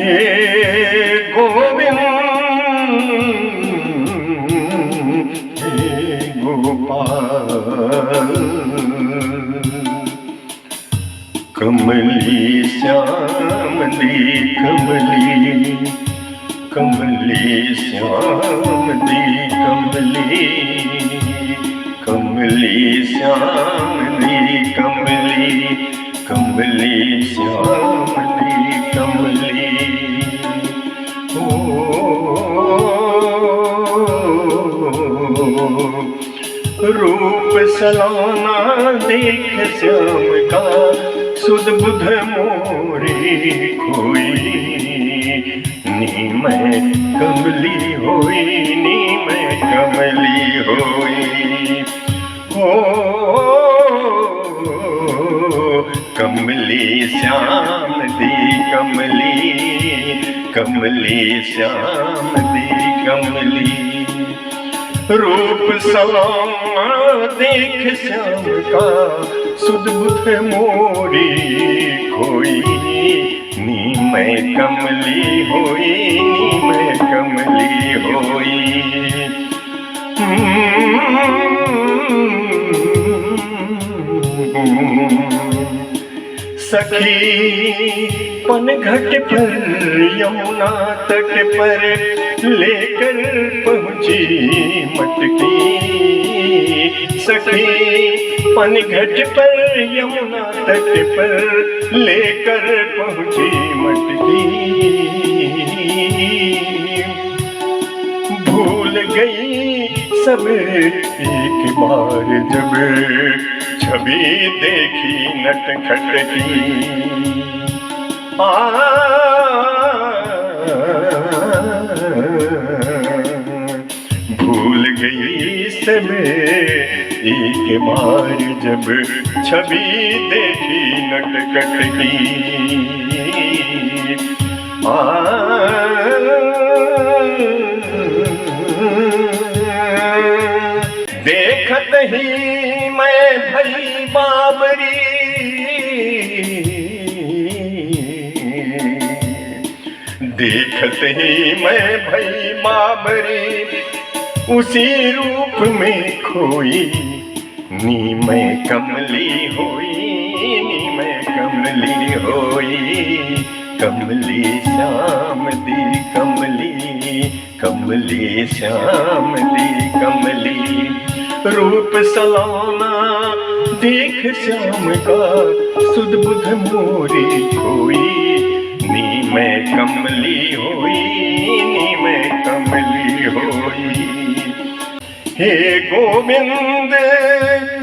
हे गोविंद हे गोपाल, कमली श्यामली कमली, कमली श्यामली कमली, कमली श्यामली कमली, कमली श्यामली कमली। ओ रूप सलाना देख श्याम का, सुध बुध मोरी खोई, नी मैं कमली होई, नी मैं कमली होई। हो कमली श्याम दी कमली, कमली श्याम दी कमली। रूप सलामा देख श्याम का, सुध बुध मोरी खोई, नी मैं कमली होई, नी मैं कमली होई। सखी पनघट पर यमुना तट पर लेकर पहुंची मटकी। सखी पनघट पर यमुना तट पर लेकर पहुंची मटकी। भूल गई सब एक बार जब छवि देखी नटखट की। भूल गई सब एक बार जब छवि देखी नटखट की। देखत ही मैं भई बाबरी, देखत ही मैं भई बाबरी, उसी रूप में खोई, नी मैं कमली होई, नी मैं कमली होई। कमली श्याम दी कमली, कमली श्याम दी कमली। रूप सलाना देख श्याम का, सुध बुध मोरी खोई, नी मैं कमली होई, नी मैं कमली होई। हे गोविंद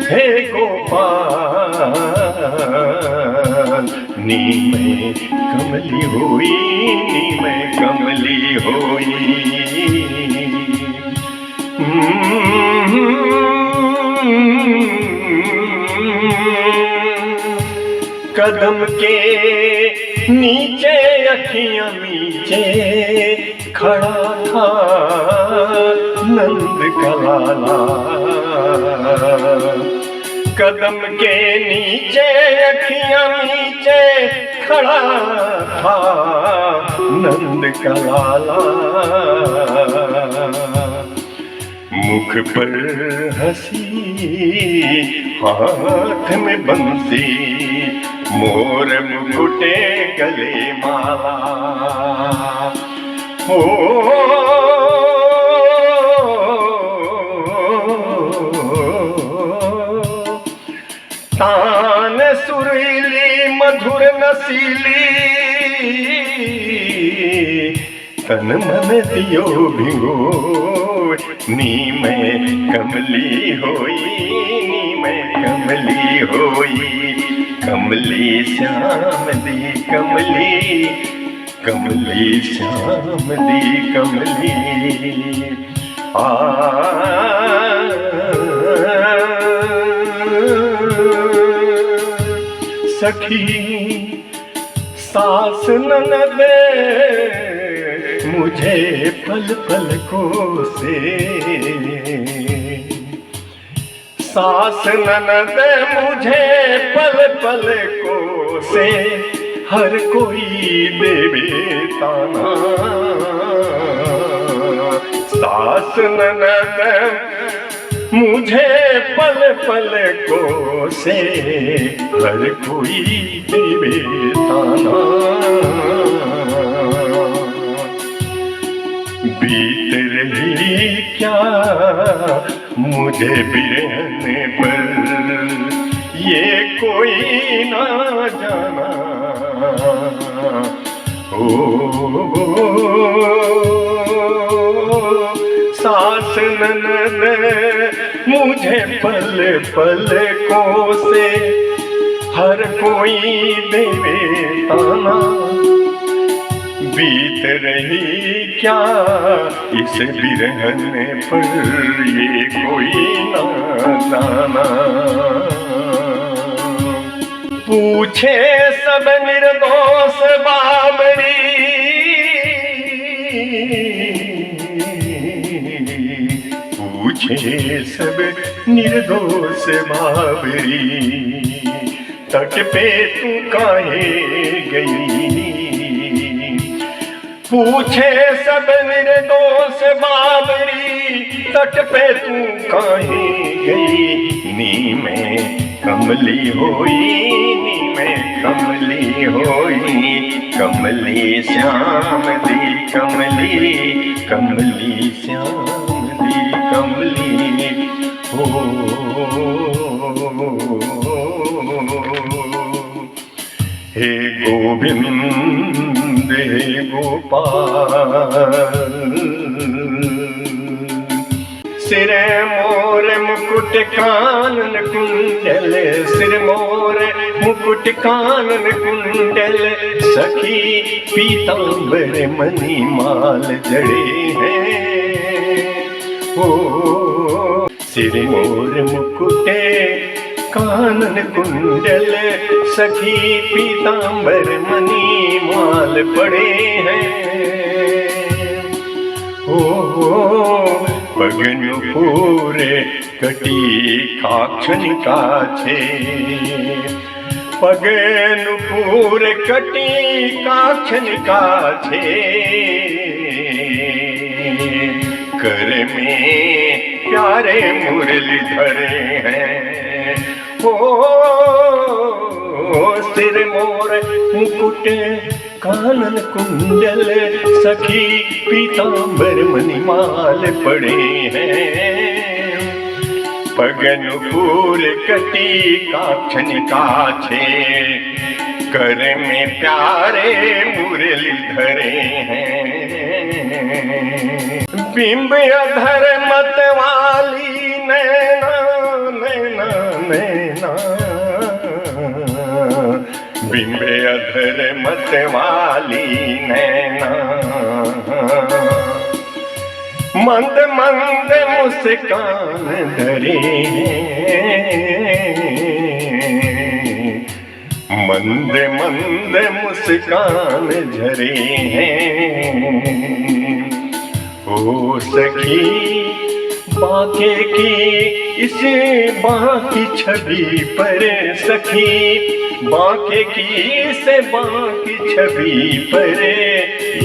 हे गोपाल, नी मैं कमली होई, नी मैं कमली होई। कदम के नीचे अखियां नीचे खड़ा था नंद का लाला। कदम के नीचे अखियां नीचे खड़ा था नंद का लाला। मुख पर हंसी हाथ में बंसी, मोर मुकुटे गले माला। हो तान सुरीली मधुर नसीली, तन मन दियो भिगो, नी मैं कमली होई, नी मैं कमली होई। कमली श्याम दी कमली, कमली श्याम दी कमली। सखी सास ननद मुझे पल पल को से, सास ननद मुझे पल पल को से हर कोई देवे ताना। सास ननद मुझे पल पल को से, हर कोई देवे ताना। बीत रही क्या मुझे बिरहने पर, ये कोई ना जाना। सास ननद मुझे पल पल को से, हर कोई देवे ताना। बीत रही क्या इस बिरहन पर, ये कोई ना जाना। पूछे सब निर्दोष बाबरी, पूछे सब निर्दोष बाबरी, तट पे तू काहे गई। पूछे सब निर्दोष बाबरी, तट पे तू काहे गई। नी में कमली होई, नी में कमली होई, कमली श्याम दी कमली, कमली श्याम दी कमली हो। हे गोविंद हे गोपाल, सिर मोर मुकुट कानन कुंडल, सिर मोर मुकुट कानन कुंडल, सखी पीतांबर मणि माल जड़े हैं। ओ सिर मोर मुकुट कानन कुंडल, सखी पीतांबर मणि माल पड़े हैं। ओ पगन पूरे कटी काक्षन काछे, पगन पूरे कटी काक्षन काछे, कर में प्यारे मुरलीधर हैं। ओ सिर मोर मुकुट कानन कुंडल, सखी पीतांबर मणिमाल पड़े हैं। पगन फूल कटी काक्षन काछे, कर में प्यारे मुरली धरे हैं। बिंब अधर मत वाली नैना, नैना नैना, बिंबे अधर मत वाली नैना, मंद मंद मुस्कान धरे मंद मंद मुस्कान झरे हैं। ओ सखी बांके की इस बांकी छवि पर, सखी बांके की से बांकी छवि पर,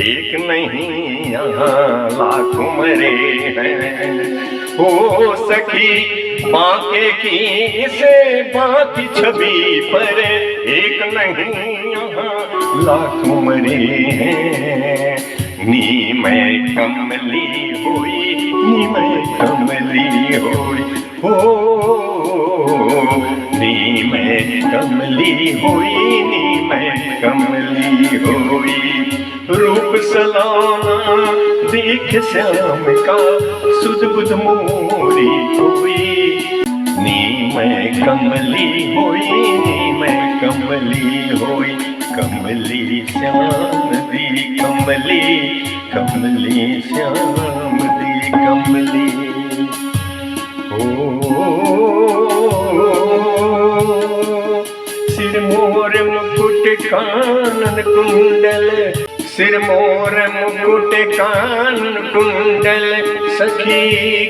एक नहीं यहाँ लाखों मरे हैं। ओ सखी बांके की से बांकी छवि पर, एक नहीं यहाँ लाखों मरे हैं। नी मैं कमली हुई, नी मैं कमली हुई, हो नी मैं कमली हुई, नी मैं कमली हुई। रूप सलाना देख श्याम का, सुध बुध मोरी कोई। नी मैं कमली हुई, नी मैं कमली हुई, कमली श्याम दी कमली, कमली श्याम दी कमली। ओ सिर मोर मुकुट कानन कुंडल, सिर मोर मुकुट कानन कुंडल, सखी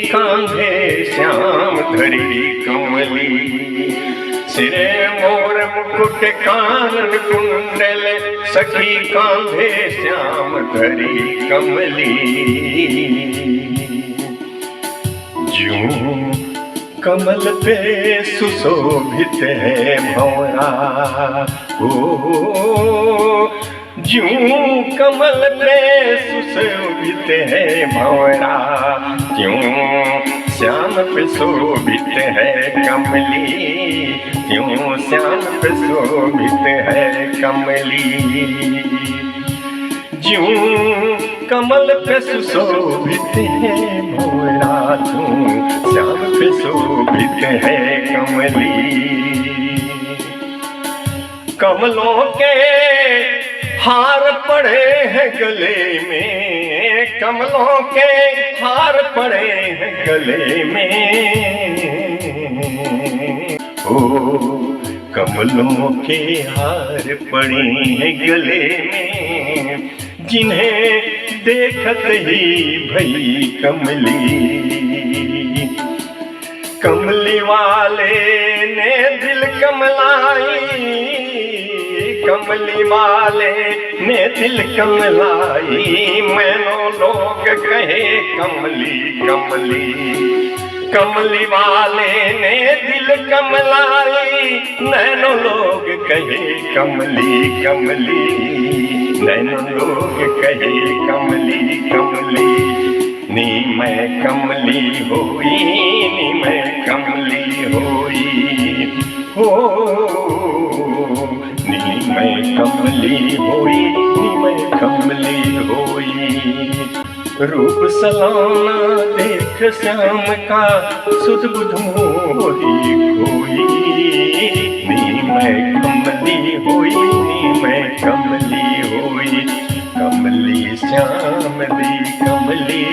कांधे श्याम धरी कमली, सिरे मोर मुकुट कानन कुंडल, सखी कांधे श्याम धरी कमली। ज्यूं कमल पे सुशोभित है भंवरा, ओ ज्यूं कमल पे सुशोभित है भंवरा, त्यों श्याम पे शोभित है कमली, त्यों श्याम पे शोभित है कमली। ज्यूं कमल पे सुशोभित है भंवरा, त्यों श्याम पे शोभित है कमली। कमलों के हार पड़े हैं गले में, कमलों के हार पड़े हैं गले में, ओ कमलों के हार पड़े हैं गले में, जिन्हें देखत ही भई कमली। कमली वाले ने दिल कमलाई, कमली वाले ने दिल कमलाई, मैनों लोग कहे कमली कमली। कमली वाले ने दिल कमलाई, नैनों लोग कहे कमली कमली, नैनों लोग कहे कमली कमली। नी मैं कमली होई, नी मैं कमली होई, हो नी मैं कमली होई, नी मैं कमली होई। रूप सलाना देख श्याम का, सुध बुध मोही कोई, नी मैं कमली होई, नी मैं कमली होई। कमली श्याम दी कमली,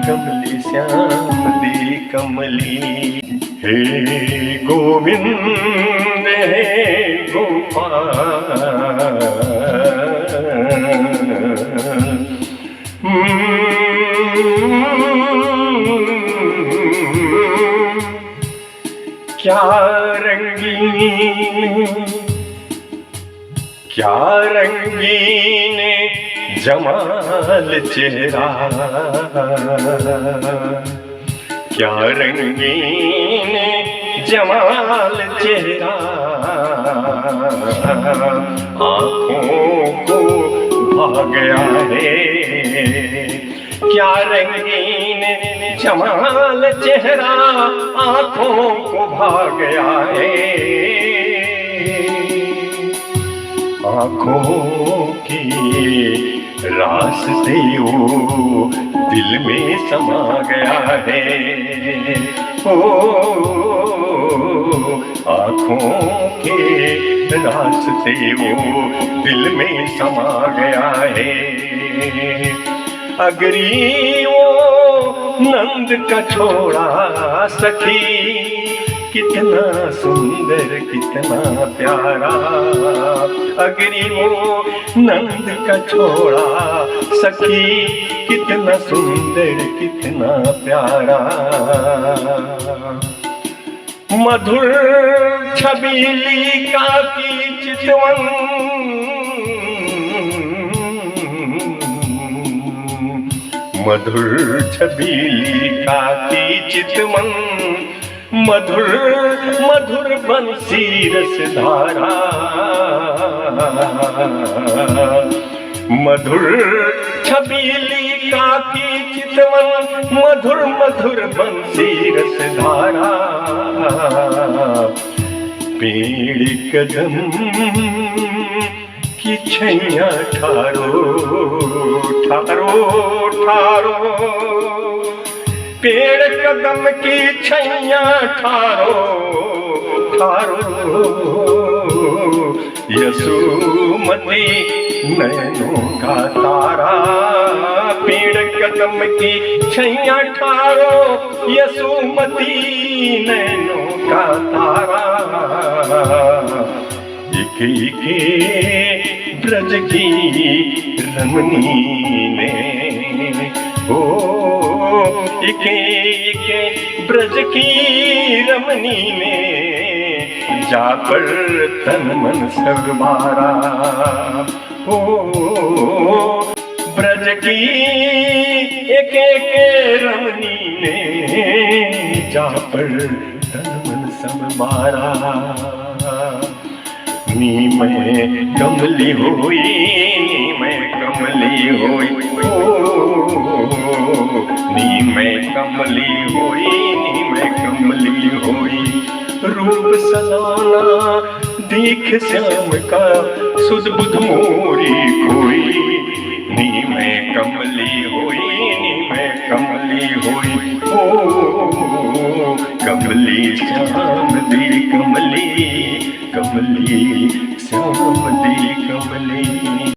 कमली श्याम दी कमली। हे गोविंद हे गोपाल, क्या रंगीन, क्या रंगीन जमाल चेहरा, क्या रंगीन जमाल चेहरा, आँखों को भा गया है। क्या रंगीन जमाल चेहरा, आँखों को भा गया है। आँखों की रास्ते वो दिल में समा गया है, ओ आँखों के रास्ते वो दिल में समा गया है। अगरी वो नंद का छोड़ा सखी, कितना सुंदर कितना प्यारा। अगरी वो नंद का छोड़ा सखी, कितना सुंदर कितना प्यारा। मधुर छबीली काकी चितवन, मधुर छबीली काकी चितवन, मधुर मधुर बंसी रस धारा। मधुर छबीली काकी चितवन, मधुर मधुर बंसी रस धारा। पेड़ कदम की छैया ठारो ठारो ठारो, पेड़ कदम की छैया ठारो ठारो। यशोमती नैनों का तारा, पेड़ कदम की छैया ठारो, यशोमती नैनों का तारा। इके ब्रज की रमणी ने, ओ इके ब्रज की रमणी ने जा पर तन मन सब मारा। ओ ब्रज की एक एक रमणी ने जा पर तन मन सब मारा। नी मैं कमली होई, नी मैं कमली होई, नी मैं कमली होई, नी मैं कमली होई। रूप सलाना देख श्याम का सुध बुध मोरी कोई। नी मैं कमली होई, नी मैं कमली होई, ओ कमली श्याम दी कमली, कमली श्याम दी कमली।